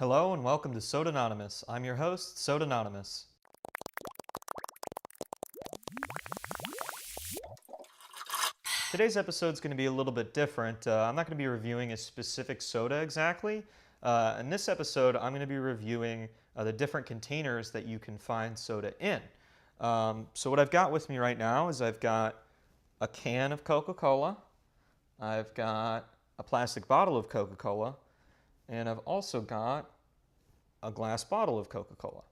Hello and welcome to Sodanonymous. I'm your host, Sodanonymous. Today's episode is going to be a little bit different. I'm not going to be reviewing a specific soda exactly. In this episode, I'm going to be reviewing the different containers that you can find soda in. So what I've got with me right now is I've got a can of Coca-Cola, I've got a plastic bottle of Coca-Cola, and I've also got a glass bottle of Coca-Cola.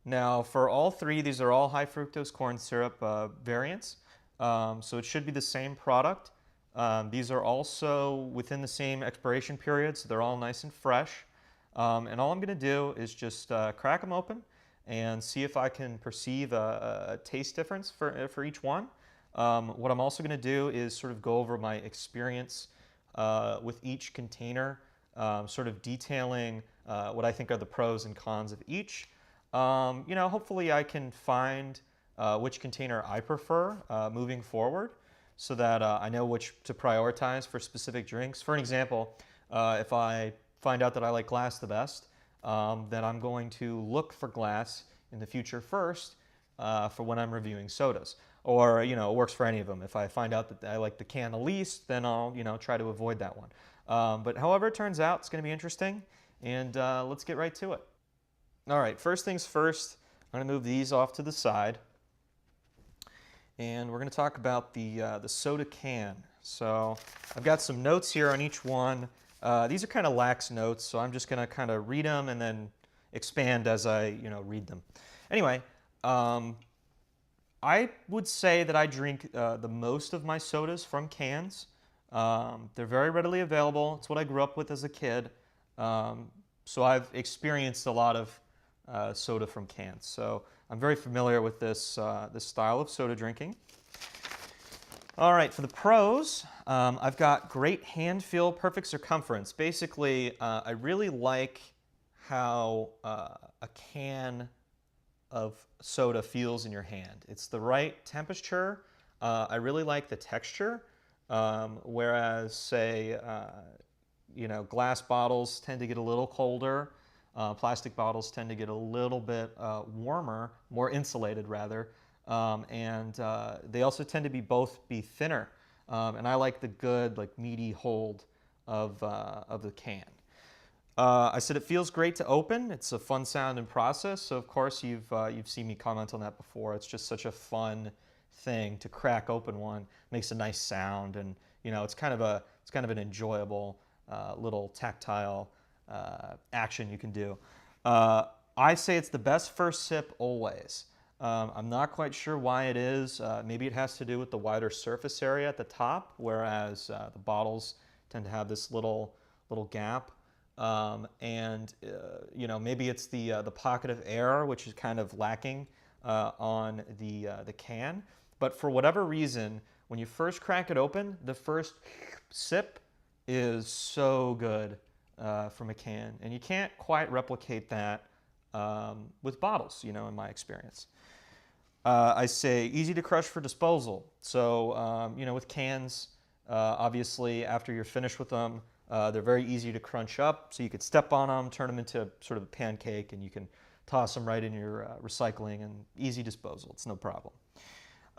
Now, for all three, these are all high fructose corn syrup variants, so it should be the same product. These are also within the same expiration period, so they're all nice and fresh. And all I'm going to do is just crack them open and see if I can perceive a taste difference for each one. What I'm also going to do is sort of go over my experience with each container, sort of detailing what I think are the pros and cons of each. Hopefully I can find which container I prefer moving forward so that I know which to prioritize for specific drinks. For an example, if I find out that I like glass the best, then I'm going to look for glass in the future first for when I'm reviewing sodas. Or, it works for any of them. If I find out that I like the can the least, then I'll, try to avoid that one. But however it turns out, it's going to be interesting, and let's get right to it. All right, first things first, I'm going to move these off to the side, and we're going to talk about the soda can. So I've got some notes here on each one. These are kind of lax notes, so I'm just going to kind of read them and then expand as I read them. Anyway, I would say that I drink the most of my sodas from cans. They're very readily available. It's what I grew up with as a kid. So I've experienced a lot of soda from cans. So I'm very familiar with this style of soda drinking. All right, for the pros, I've got great hand feel, perfect circumference. Basically, I really like how a can of soda feels in your hand. It's the right temperature. I really like the texture, whereas, say, glass bottles tend to get a little colder. Plastic bottles tend to get a little bit warmer, more insulated rather, and they also tend to be thinner. And I like the good, meaty hold of the can. I said it feels great to open. It's a fun sound and process. So of course you've seen me comment on that before. It's just such a fun thing to crack open one. It makes a nice sound, and it's kind of an enjoyable little tactile action you can do. I say it's the best first sip always. I'm not quite sure why it is. Maybe it has to do with the wider surface area at the top, whereas the bottles tend to have this little gap. Maybe it's the pocket of air, which is kind of lacking on the can. But for whatever reason, when you first crack it open, the first sip is so good from a can, and you can't quite replicate that with bottles, in my experience. I say easy to crush for disposal. So, with cans, obviously after you're finished with them, they're very easy to crunch up, so you could step on them, turn them into sort of a pancake, and you can toss them right in your recycling, and easy disposal. It's no problem.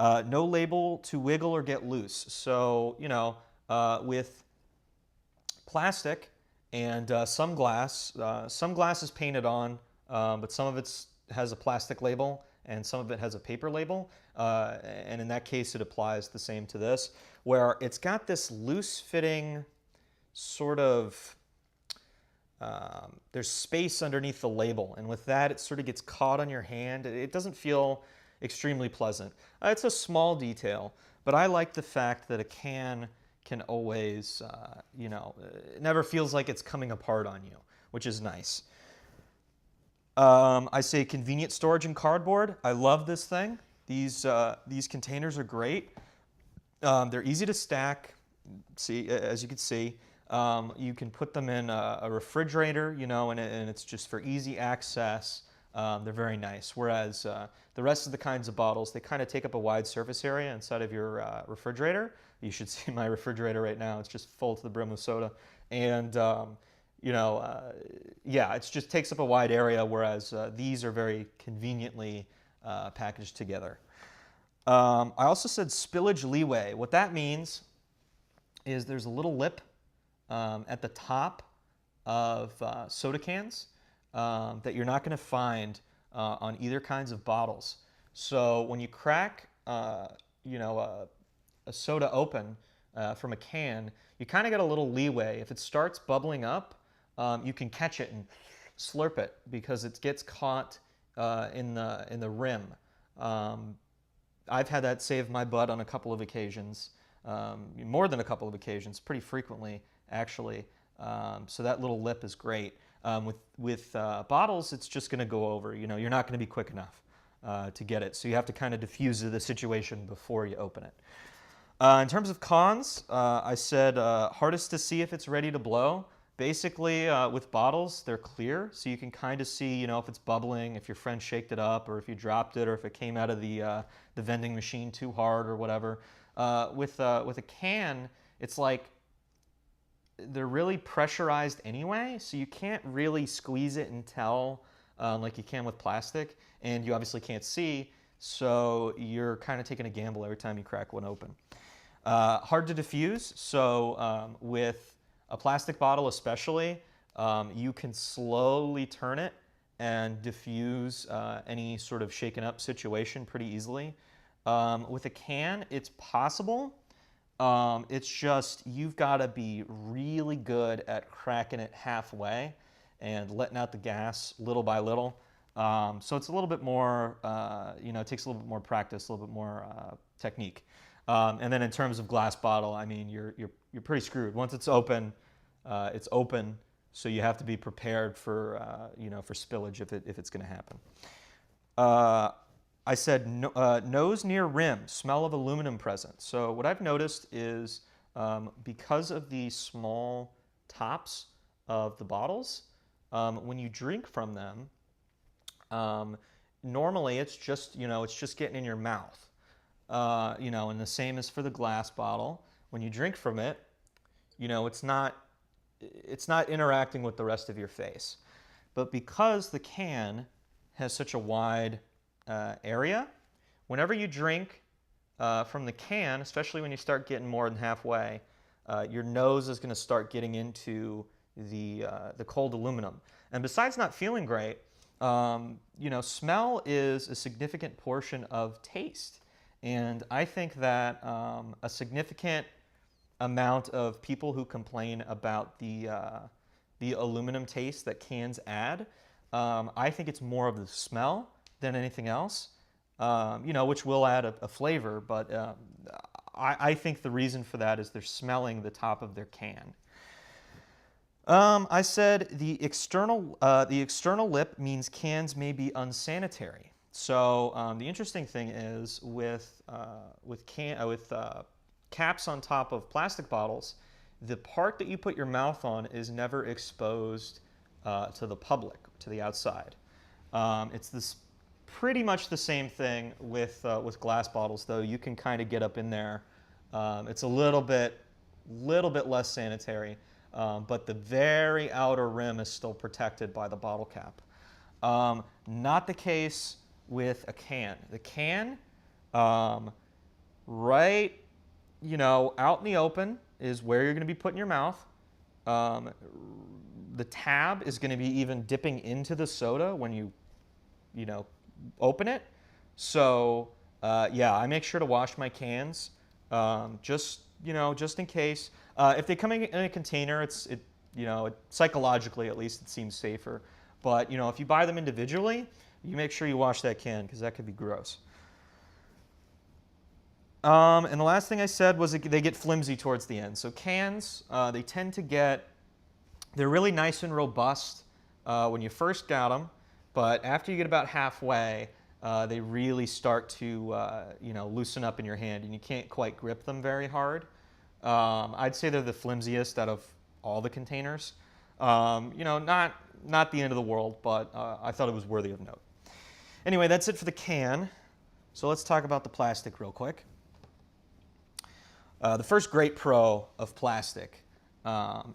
No label to wiggle or get loose. So, with plastic and some glass is painted on, but some of it has a plastic label and some of it has a paper label. And in that case, it applies the same to this, where it's got this loose-fitting sort of, there's space underneath the label, and with that it sort of gets caught on your hand. It doesn't feel extremely pleasant. It's a small detail, but I like the fact that a can always, it never feels like it's coming apart on you, which is nice. I say convenient storage and cardboard. I love this thing. These containers are great. They're easy to stack. See, as you can see, you can put them in a refrigerator, and it's just for easy access. They're very nice. Whereas the rest of the kinds of bottles, they kind of take up a wide surface area inside of your refrigerator. You should see my refrigerator right now. It's just full to the brim with soda. And yeah, it just takes up a wide area, whereas these are very conveniently packaged together. I also said spillage leeway. What that means is there's a little lip at the top of soda cans that you're not going to find on either kinds of bottles. So when you crack, a soda open from a can, you kind of get a little leeway. If it starts bubbling up, you can catch it and slurp it because it gets caught in the rim. I've had that save my butt on a couple of occasions, more than a couple of occasions, pretty frequently actually. So that little lip is great. With bottles, it's just going to go over. You're not going to be quick enough to get it, so you have to kind of diffuse the situation before you open it. In terms of cons, I said hardest to see if it's ready to blow. Basically, with bottles, they're clear, so you can kind of see, if it's bubbling, if your friend shaked it up, or if you dropped it, or if it came out of the vending machine too hard, or whatever. With a can, it's like they're really pressurized anyway, so you can't really squeeze it and tell like you can with plastic, and you obviously can't see, so you're kind of taking a gamble every time you crack one open. Hard to diffuse, so with a plastic bottle especially, you can slowly turn it and diffuse any sort of shaken up situation pretty easily. With a can, it's possible. It's just you've got to be really good at cracking it halfway and letting out the gas little by little. So it's a little bit more, it takes a little bit more practice, a little bit more technique. And then in terms of glass bottle, I mean, you're pretty screwed. Once it's open, so you have to be prepared for for spillage if it's going to happen. I said nose near rim, smell of aluminum present. So what I've noticed is because of the small tops of the bottles, when you drink from them, normally it's just getting in your mouth. And the same is for the glass bottle. When you drink from it, it's not interacting with the rest of your face. But because the can has such a wide area, whenever you drink from the can, especially when you start getting more than halfway, your nose is going to start getting into the cold aluminum. And besides not feeling great, smell is a significant portion of taste. And I think that a significant amount of people who complain about the aluminum taste that cans add, I think it's more of the smell than anything else, which will add a flavor, but I think the reason for that is they're smelling the top of their can. I said the external lip means cans may be unsanitary. So the interesting thing is with caps on top of plastic bottles, the part that you put your mouth on is never exposed to the public, to the outside. It's pretty much the same thing with glass bottles, though. You can kind of get up in there. It's a little bit less sanitary, but the very outer rim is still protected by the bottle cap. Not the case with a can. The can, right, out in the open is where you're going to be putting your mouth. The tab is going to be even dipping into the soda when you open it. So yeah, I make sure to wash my cans just in case. If they come in a container, psychologically at least it seems safer. But if you buy them individually, you make sure you wash that can because that could be gross. And the last thing I said was they get flimsy towards the end. So cans, they tend to they're really nice and robust when you first got them, but after you get about halfway, they really start to loosen up in your hand, and you can't quite grip them very hard. I'd say they're the flimsiest out of all the containers. Not the end of the world, but I thought it was worthy of note. Anyway, that's it for the can. So let's talk about the plastic real quick. The first great pro of plastic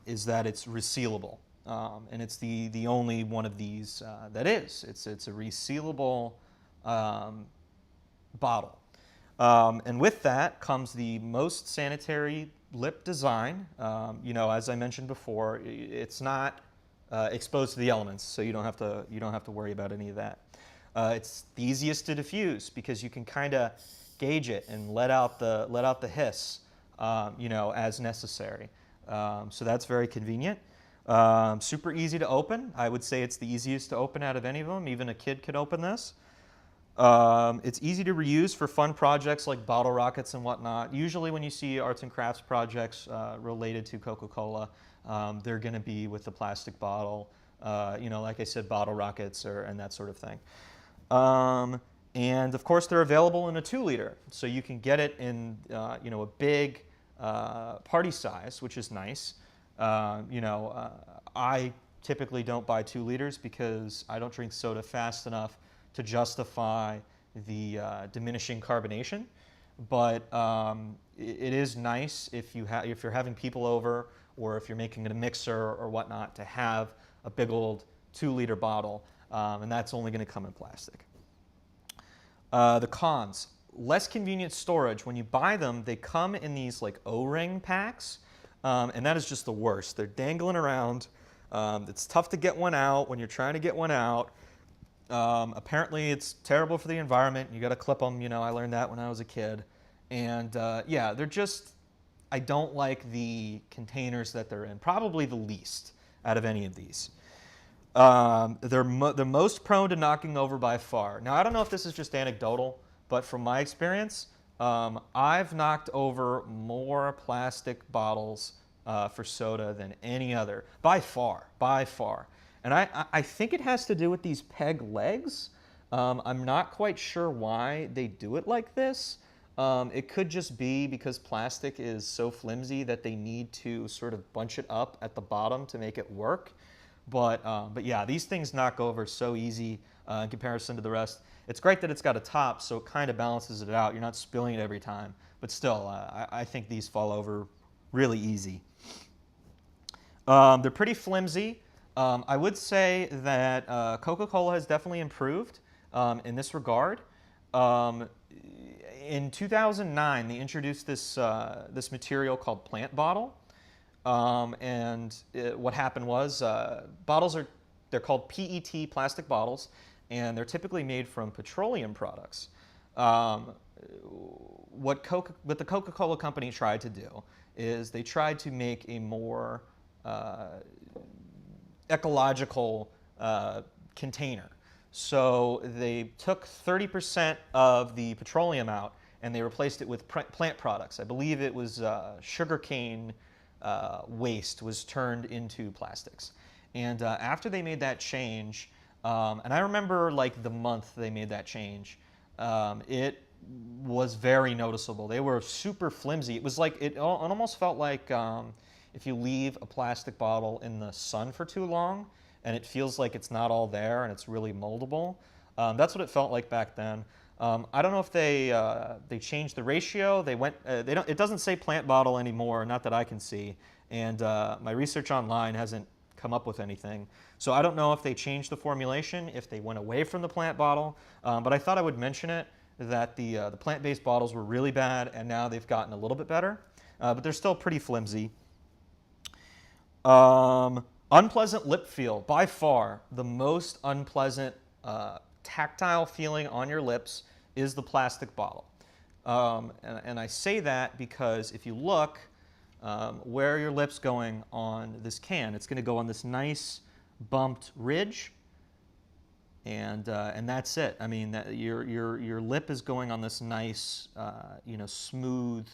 is that it's resealable. and it's the only one of these that is. It's a resealable bottle. And with that comes the most sanitary lip design. As I mentioned before, it's not exposed to the elements, so you don't have to worry about any of that. It's the easiest to diffuse because you can kind of gauge it and let out the hiss, as necessary. So that's very convenient. Super easy to open. I would say it's the easiest to open out of any of them. Even a kid could open this. It's easy to reuse for fun projects like bottle rockets and whatnot. Usually when you see arts and crafts projects related to Coca-Cola, they're going to be with the plastic bottle, like I said, bottle rockets and that sort of thing. And of course, they're available in a 2-liter, so you can get it in a big party size, which is nice. I typically don't buy 2 liters because I don't drink soda fast enough to justify the diminishing carbonation. But it is nice if you're having people over or if you're making it a mixer or whatnot to have a big old 2-liter bottle, and that's only going to come in plastic. The cons: less convenient storage. When you buy them, they come in these like O-ring packs, and that is just the worst. They're dangling around. It's tough to get one out when you're trying to get one out. Apparently, it's terrible for the environment. You got to clip them. I learned that when I was a kid. And yeah, they're just, I don't like the containers that they're in. Probably the least out of any of these. They're the most prone to knocking over by far. Now, I don't know if this is just anecdotal, but from my experience, I've knocked over more plastic bottles for soda than any other, by far, by far. And I think it has to do with these peg legs. I'm not quite sure why they do it like this. It could just be because plastic is so flimsy that they need to sort of bunch it up at the bottom to make it work. But yeah, these things knock over so easy in comparison to the rest. It's great that it's got a top, so it kind of balances it out. You're not spilling it every time. But still, I think these fall over really easy. They're pretty flimsy. I would say that Coca-Cola has definitely improved in this regard. In 2009, they introduced this material called plant bottle. What happened was they're called PET plastic bottles, and they're typically made from petroleum products. What the Coca-Cola company tried to do is they tried to make a more ecological container. So they took 30% of the petroleum out and they replaced it with plant products. I believe it was sugarcane waste was turned into plastics. And after they made that change, and I remember like the month they made that change, it was very noticeable. They were super flimsy. It was like, it almost felt like if you leave a plastic bottle in the sun for too long and it feels like it's not all there and it's really moldable. That's what it felt like back then. I don't know if they changed the ratio. It doesn't say plant bottle anymore, not that I can see. And my research online hasn't come up with anything. So I don't know if they changed the formulation, if they went away from the plant bottle. But I thought I would mention it, that the plant-based bottles were really bad, and now they've gotten a little bit better. But they're still pretty flimsy. Unpleasant lip feel. By far, the most unpleasant tactile feeling on your lips is the plastic bottle. And I say that because if you look where your lip's going on this can, it's going to go on this nice bumped ridge, and that's it. I mean, your lip is going on this nice, smooth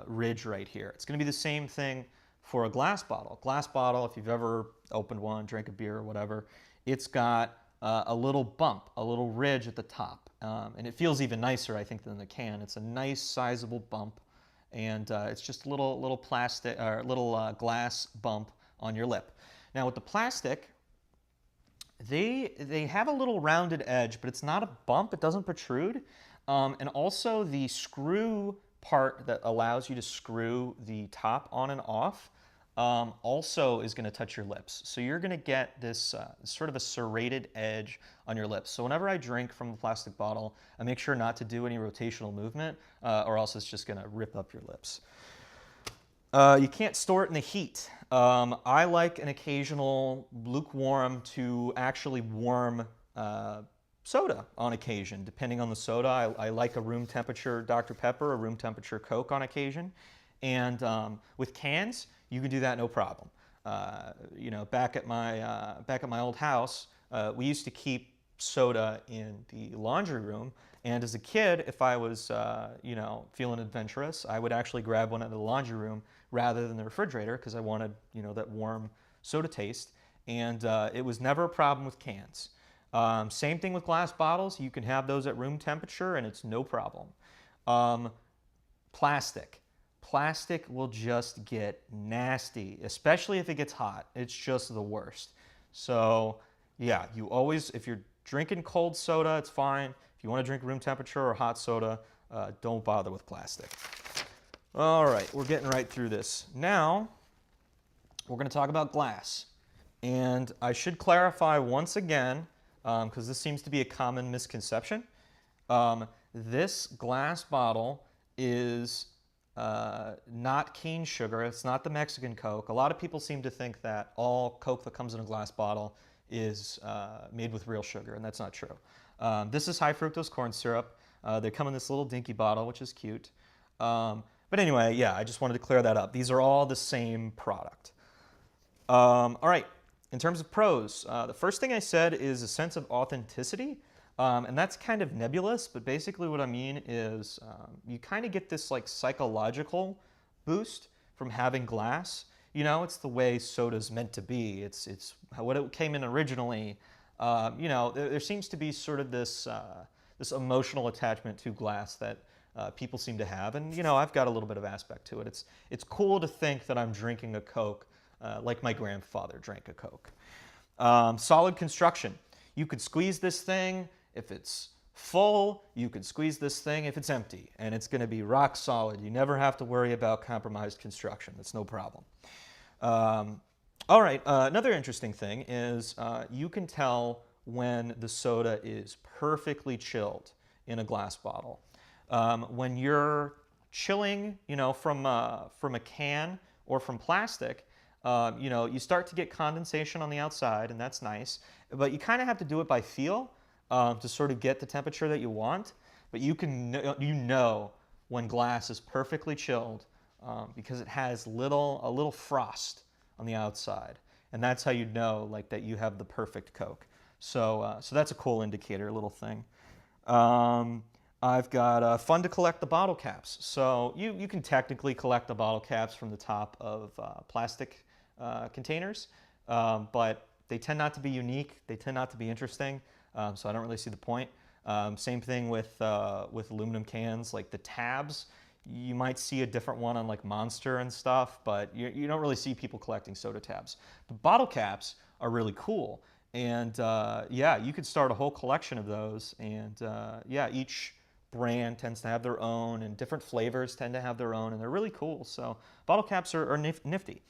ridge right here. It's going to be the same thing for a glass bottle. Glass bottle, if you've ever opened one, drank a beer or whatever, it's got a little bump, a little ridge at the top. And it feels even nicer, I think, than the can. It's a nice, sizable bump, and it's just a little plastic or little glass bump on your lip. Now with the plastic, they have a little rounded edge, but it's not a bump. It doesn't protrude. And also the screw part that allows you to screw the top on and off, also is going to touch your lips. So you're going to get this sort of a serrated edge on your lips. So whenever I drink from the plastic bottle, I make sure not to do any rotational movement, or else it's just going to rip up your lips. You can't store it in the heat. I like an occasional lukewarm to actually warm soda on occasion, depending on the soda. I like a room temperature Dr. Pepper, a room temperature Coke on occasion. And with cans, you can do that no problem. You know, back at my old house, we used to keep soda in the laundry room. And as a kid, if I was, you know, feeling adventurous, I would actually grab one out of the laundry room rather than the refrigerator because I wanted, you know, that warm soda taste. And it was never a problem with cans. Same thing with glass bottles. You can have those at room temperature and it's no problem. Plastic. Plastic will just get nasty, especially if it gets hot. It's just the worst. So yeah, you always, if you're drinking cold soda, it's fine. If you want to drink room temperature or hot soda, don't bother with plastic. All right, we're getting right through this. Now, we're going to talk about glass. And I should clarify once again, because this seems to be a common misconception. This glass bottle is not cane sugar. It's not the Mexican Coke. A lot of people seem to think that all Coke that comes in a glass bottle is made with real sugar, and that's not true. This is high fructose corn syrup. They come in this little dinky bottle, which is cute. But anyway, yeah, I just wanted to clear that up. These are all the same product. All right, in terms of pros, the first thing I said is a sense of authenticity. And that's kind of nebulous, but basically what I mean is you kind of get this like psychological boost from having glass. You know, it's the way soda's meant to be. It's what it came in originally. You know, there seems to be sort of this this emotional attachment to glass that people seem to have, and you know, I've got a little bit of aspect to it. It's cool to think that I'm drinking a Coke like my grandfather drank a Coke. Solid construction. You could squeeze this thing. If it's full, you can squeeze this thing if it's empty, and it's going to be rock solid. You never have to worry about compromised construction. That's no problem. All right, another interesting thing is you can tell when the soda is perfectly chilled in a glass bottle. When you're chilling, you know, from a can or from plastic, you know, you start to get condensation on the outside, and that's nice, but you kind of have to do it by feel. To sort of get the temperature that you want, but you know when glass is perfectly chilled because it has a little frost on the outside, and that's how you know like that you have the perfect Coke. So so that's a cool indicator, a little thing. I've got fun to collect the bottle caps. So you can technically collect the bottle caps from the top of plastic containers, but they tend not to be unique. They tend not to be interesting. So I don't really see the point. Same thing with aluminum cans, like the tabs. You might see a different one on like Monster and stuff, but you don't really see people collecting soda tabs. But bottle caps are really cool. And yeah, you could start a whole collection of those. And yeah, each brand tends to have their own, and different flavors tend to have their own, and they're really cool. So bottle caps are nifty.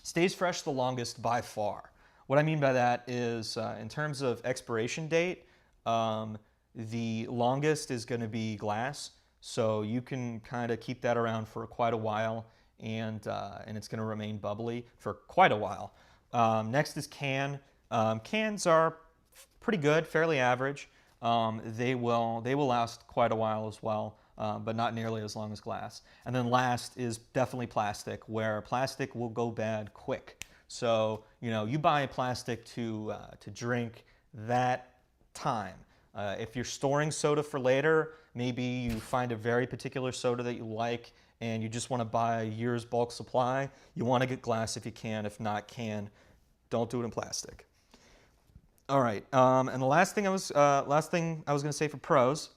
Stays fresh the longest by far. What I mean by that is, in terms of expiration date, the longest is going to be glass, so you can kind of keep that around for quite a while, and it's going to remain bubbly for quite a while. Next is can. Cans are pretty good, fairly average. They will last quite a while as well, but not nearly as long as glass. And then last is definitely plastic, where plastic will go bad quick. So, you know, you buy plastic to drink that time. If you're storing soda for later, maybe you find a very particular soda that you like and you just want to buy a year's bulk supply, you want to get glass if you can. If not, can. Don't do it in plastic. All right, and the last thing I was going to say for pros,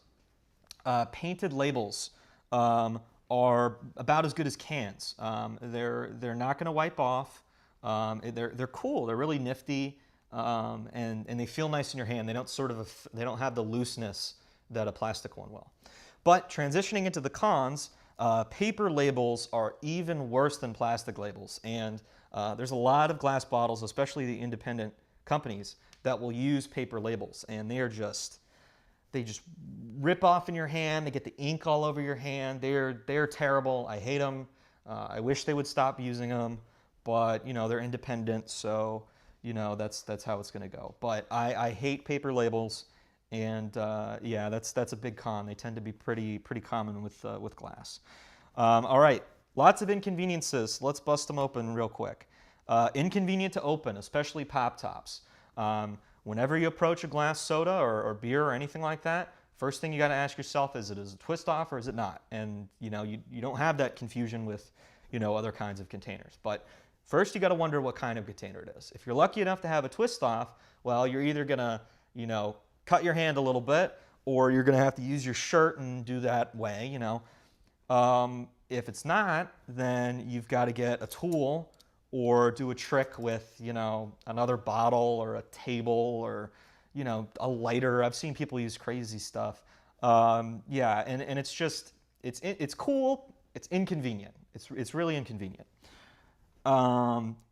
painted labels are about as good as cans. They're not going to wipe off. They're cool. They're really nifty, and they feel nice in your hand. They don't have the looseness that a plastic one will. But transitioning into the cons, Paper labels are even worse than plastic labels, and there's a lot of glass bottles, especially the independent companies, that will use paper labels, and they just rip off in your hand. They get the ink all over your hand. They're terrible. I hate them. I wish they would stop using them, but they're independent, so that's how it's going to go. But I hate paper labels, and yeah, that's a big con. They tend to be pretty common with glass. All right, lots of inconveniences. Let's bust them open real quick. Inconvenient to open, especially pop tops. Whenever you approach a glass soda or beer or anything like that, first thing you got to ask yourself is it a twist off or is it not? And you don't have that confusion with other kinds of containers. But first you got to wonder what kind of container it is. If you're lucky enough to have a twist off, well, you're either gonna cut your hand a little bit, or you're gonna have to use your shirt and do that way. If it's not, then you've got to get a tool or do a trick with, another bottle or a table or, a lighter. I've seen people use crazy stuff. Yeah, and it's just, it's cool. It's inconvenient. It's really inconvenient.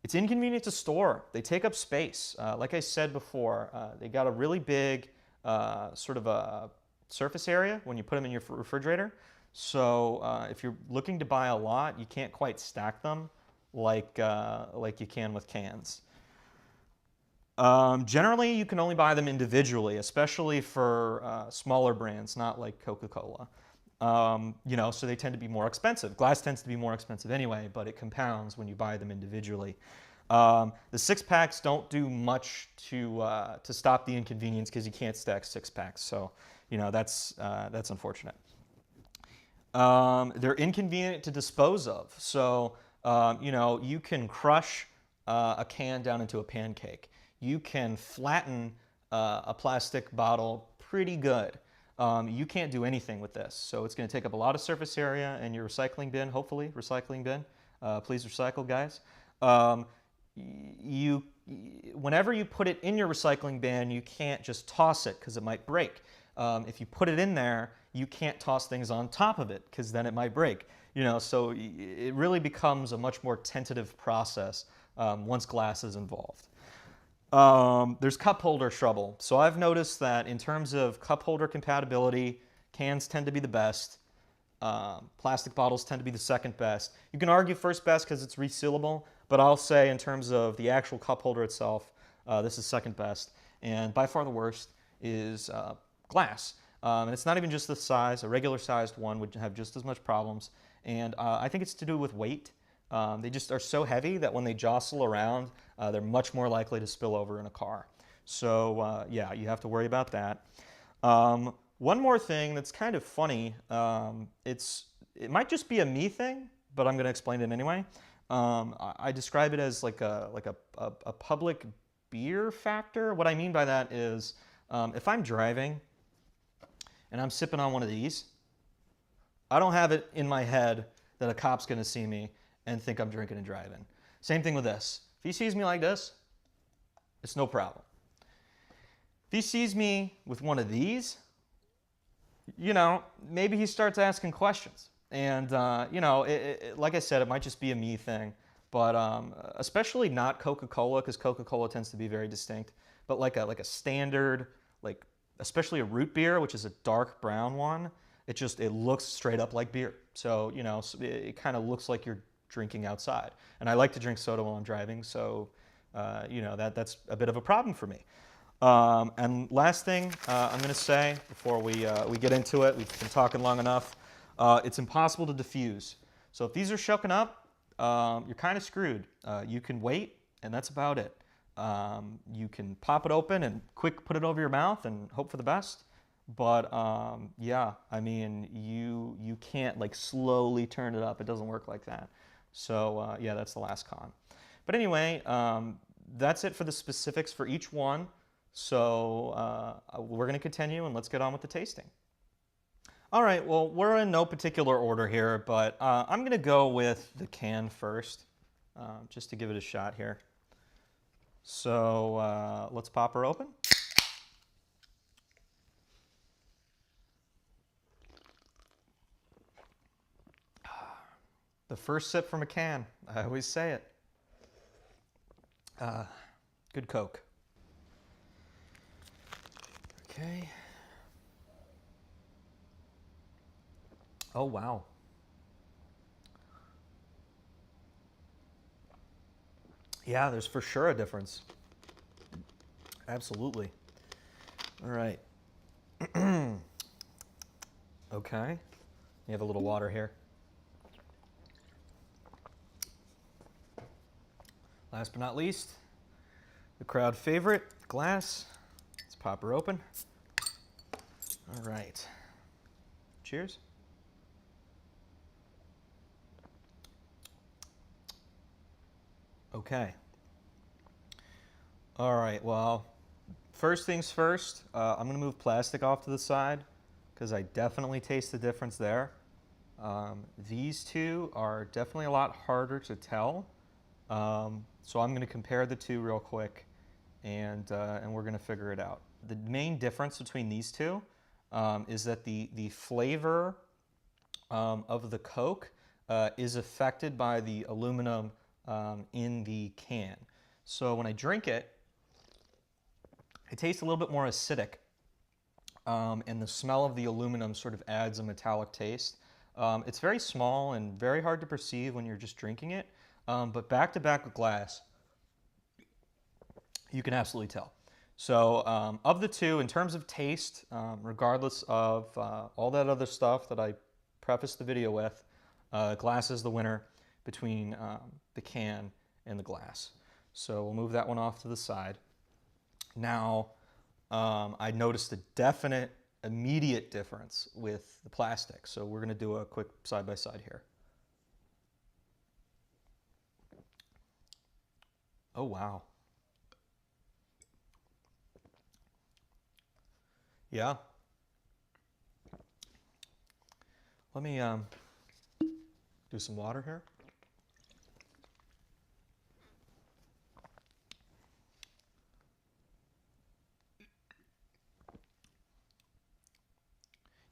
It's inconvenient to store. They take up space. Like I said before, they got a really big sort of a surface area when you put them in your refrigerator. So if you're looking to buy a lot, you can't quite stack them like you can with cans. Generally, you can only buy them individually, especially for smaller brands, not like Coca-Cola. So they tend to be more expensive. Glass tends to be more expensive anyway, but it compounds when you buy them individually. The 6-packs don't do much to stop the inconvenience because you can't stack 6-packs. So that's unfortunate. They're inconvenient to dispose of. So you can crush a can down into a pancake. You can flatten a plastic bottle pretty good. You can't do anything with this. So it's going to take up a lot of surface area in your recycling bin, hopefully, recycling bin. Please recycle, guys. Whenever you put it in your recycling bin, you can't just toss it because it might break. If you put it in there, you can't toss things on top of it because then it might break. So it really becomes a much more tentative process once glass is involved. There's cup holder trouble. So I've noticed that in terms of cup holder compatibility, cans tend to be the best. Plastic bottles tend to be the second best. You can argue first best because it's resealable, but I'll say in terms of the actual cup holder itself, this is second best. And by far the worst is glass. And it's not even just the size. A regular sized one would have just as much problems. And I think it's to do with weight. They just are so heavy that when they jostle around, they're much more likely to spill over in a car. So yeah, you have to worry about that. One more thing that's kind of funny, it might just be a me thing, but I'm going to explain it anyway. I describe it as like a public beer factor. What I mean by that is if I'm driving and I'm sipping on one of these, I don't have it in my head that a cop's going to see me and think I'm drinking and driving. Same thing with this. If he sees me like this, it's no problem. If he sees me with one of these, maybe he starts asking questions. And, like I said, it might just be a me thing. But especially not Coca-Cola, because Coca-Cola tends to be very distinct. But like a standard, especially a root beer, which is a dark brown one, it looks straight up like beer. So, it kind of looks like you're drinking outside. And I like to drink soda while I'm driving, so, that's a bit of a problem for me. And last thing I'm going to say before we get into it, we've been talking long enough, it's impossible to diffuse. So if these are shooken up, you're kind of screwed. You can wait, and that's about it. You can pop it open and put it over your mouth and hope for the best. But yeah, I mean, you can't slowly turn it up. It doesn't work like that. So yeah, that's the last con. But anyway, that's it for the specifics for each one. So we're going to continue, and let's get on with the tasting. All right, well, we're in no particular order here, but I'm going to go with the can first, just to give it a shot here. So let's pop her open. The first sip from a can. I always say it. Good Coke. Okay. Oh, wow. Yeah, there's for sure a difference. Absolutely. All right. Okay. You have a little water here. Last but not least, the crowd favorite, glass. Let's pop her open. All right. Cheers. Okay. All right, well, first things first, I'm going to move plastic off to the side because I definitely taste the difference there. These two are definitely a lot harder to tell. So I'm going to compare the two real quick and we're going to figure it out. The main difference between these two is that the flavor of the Coke is affected by the aluminum in the can. So when I drink it, it tastes a little bit more acidic, and the smell of the aluminum sort of adds a metallic taste. It's very small and very hard to perceive when you're just drinking it, but back to back with glass, you can absolutely tell. So of the two, in terms of taste, regardless of all that other stuff that I prefaced the video with, glass is the winner between the can and the glass. So we'll move that one off to the side. Now, I noticed a definite, immediate difference with the plastic. So we're going to do a quick side-by-side here. Oh, wow. Yeah. Let me do some water here.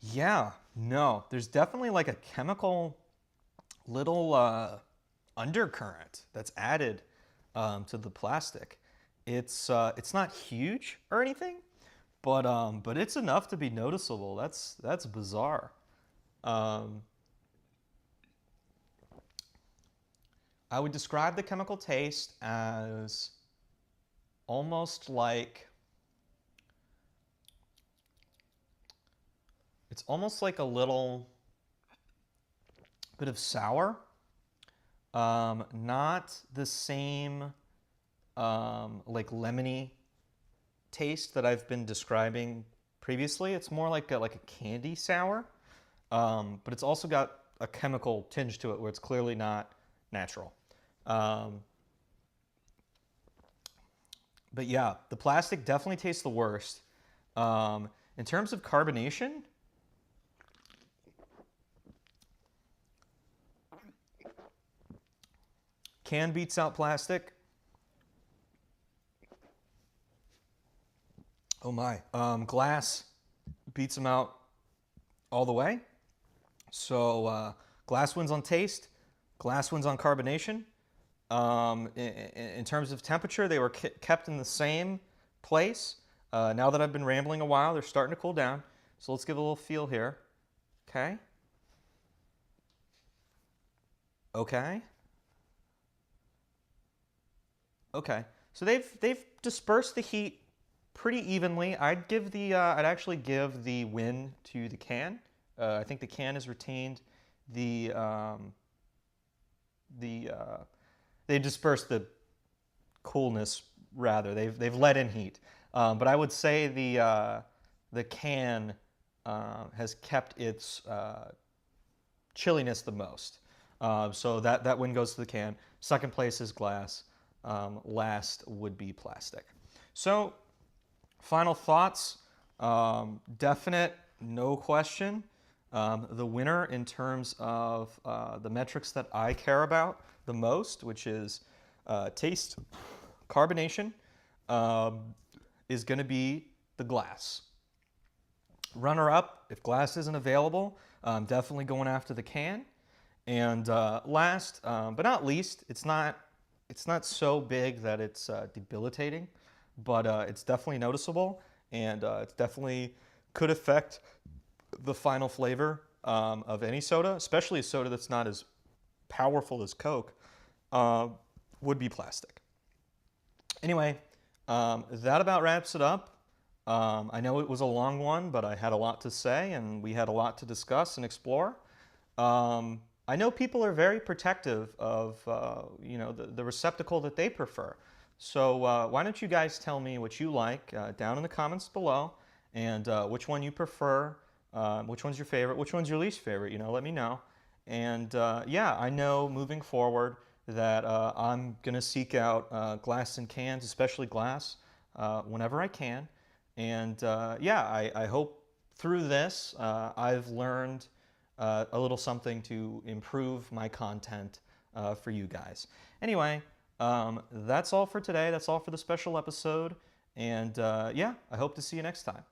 Yeah, no, there's definitely like a chemical little undercurrent that's added to the plastic. It's not huge or anything, but it's enough to be noticeable. That's bizarre. Um, I would describe the chemical taste as almost like it's almost like a little bit of sour. Not the same like lemony taste that I've been describing previously. It's more like a candy sour, but it's also got a chemical tinge to it where it's clearly not natural. But yeah, the plastic definitely tastes the worst. In terms of carbonation, can beats out plastic. Oh my. Glass beats them out all the way. So glass wins on taste, glass wins on carbonation. In terms of temperature, they were kept in the same place. Now that I've been rambling a while, they're starting to cool down. So let's give a little feel here. Okay. Okay. Okay. So they've dispersed the heat pretty evenly. I'd actually give the win to the can. I think the can has retained the they dispersed the coolness rather. They've let in heat, but I would say the can has kept its chilliness the most. So that win goes to the can. Second place is glass. Last would be plastic. So final thoughts. Definite, no question. The winner in terms of the metrics that I care about the most, which is taste, carbonation, is going to be the glass. Runner up, if glass isn't available, definitely going after the can. And last but not least, it's not so big that it's debilitating, but it's definitely noticeable, and it definitely could affect the final flavor of any soda, especially a soda that's not as powerful as Coke, uh, would be plastic. Anyway, that about wraps it up. I know it was a long one, but I had a lot to say, and we had a lot to discuss and explore. I know people are very protective of the receptacle that they prefer. So why don't you guys tell me what you like down in the comments below, and which one you prefer, which one's your favorite, which one's your least favorite. Let me know. And yeah, I know moving forward that I'm gonna seek out glass and cans, especially glass, whenever I can. And yeah, I hope through this I've learned a little something to improve my content for you guys. Anyway, that's all for today. That's all for the special episode. And yeah, I hope to see you next time.